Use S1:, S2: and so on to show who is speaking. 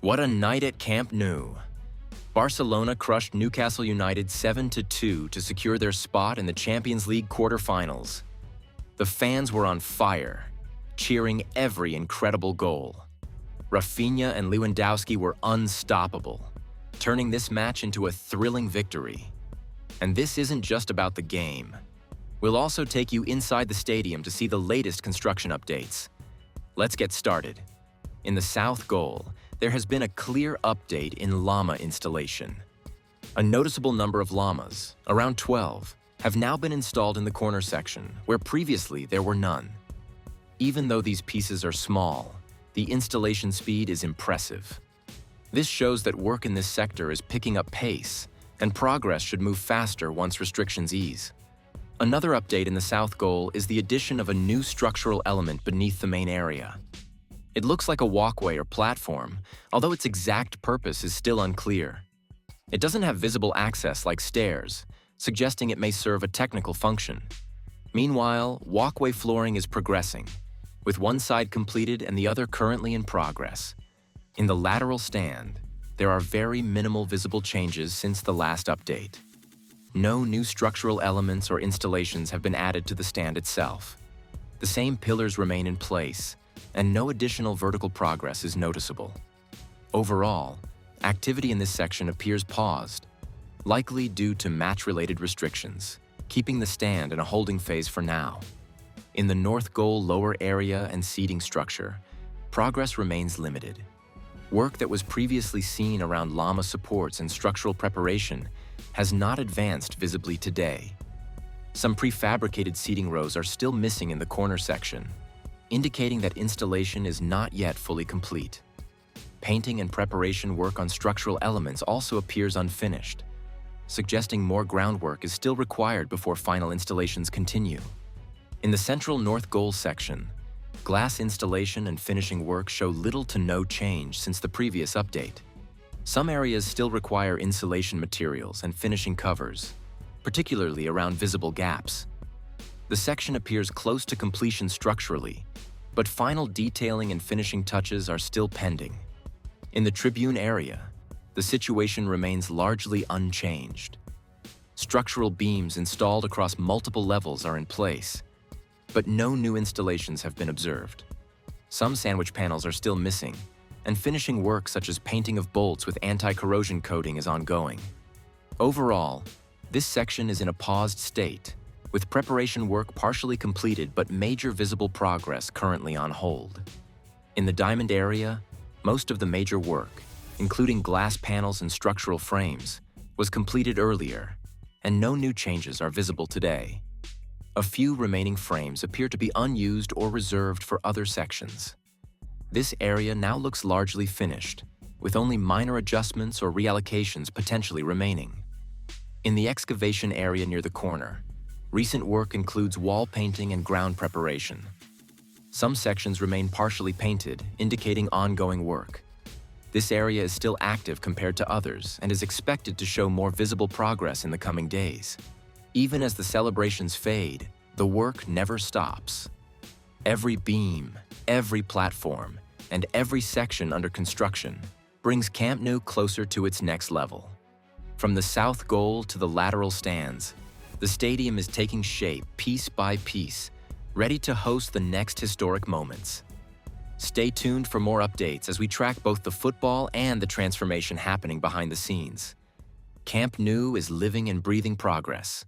S1: What a night at Camp Nou! Barcelona crushed Newcastle United 7-2 to secure their spot in the Champions League quarter-finals. The fans were on fire, cheering every incredible goal. Raphinha and Lewandowski were unstoppable, turning this match into a thrilling victory. And this isn't just about the game. We'll also take you inside the stadium to see the latest construction updates. Let's get started. In the south goal, there has been a clear update in llama installation. A noticeable number of llamas, around 12, have now been installed in the corner section, where previously there were none. Even though these pieces are small, the installation speed is impressive. This shows that work in this sector is picking up pace, and progress should move faster once restrictions ease. Another update in the south goal is the addition of a new structural element beneath the main area. It looks like a walkway or platform, although its exact purpose is still unclear. It doesn't have visible access like stairs, suggesting it may serve a technical function. Meanwhile, walkway flooring is progressing, with one side completed and the other currently in progress. In the lateral stand, there are very minimal visible changes since the last update. No new structural elements or installations have been added to the stand itself. The same pillars remain in place, and no additional vertical progress is noticeable. Overall, activity in this section appears paused, likely due to match-related restrictions, keeping the stand in a holding phase for now. In the north goal lower area and seating structure, progress remains limited. Work that was previously seen around llama supports and structural preparation has not advanced visibly today. Some prefabricated seating rows are still missing in the corner section, indicating that installation is not yet fully complete. Painting and preparation work on structural elements also appears unfinished, suggesting more groundwork is still required before final installations continue. In the central north goal section, glass installation and finishing work show little to no change since the previous update. Some areas still require insulation materials and finishing covers, particularly around visible gaps. The section appears close to completion structurally, but final detailing and finishing touches are still pending. In the Tribune area, the situation remains largely unchanged. Structural beams installed across multiple levels are in place, but no new installations have been observed. Some sandwich panels are still missing, and finishing work such as painting of bolts with anti-corrosion coating is ongoing. Overall, this section is in a paused state, with preparation work partially completed but major visible progress currently on hold. In the diamond area, most of the major work, including glass panels and structural frames, was completed earlier, and no new changes are visible today. A few remaining frames appear to be unused or reserved for other sections. This area now looks largely finished, with only minor adjustments or reallocations potentially remaining. In the excavation area near the corner, recent work includes wall painting and ground preparation. Some sections remain partially painted, indicating ongoing work. This area is still active compared to others and is expected to show more visible progress in the coming days. Even as the celebrations fade, the work never stops. Every beam, every platform, and every section under construction brings Camp Nou closer to its next level. From the south goal to the lateral stands, the stadium is taking shape piece by piece, ready to host the next historic moments. Stay tuned for more updates as we track both the football and the transformation happening behind the scenes. Camp Nou is living and breathing progress.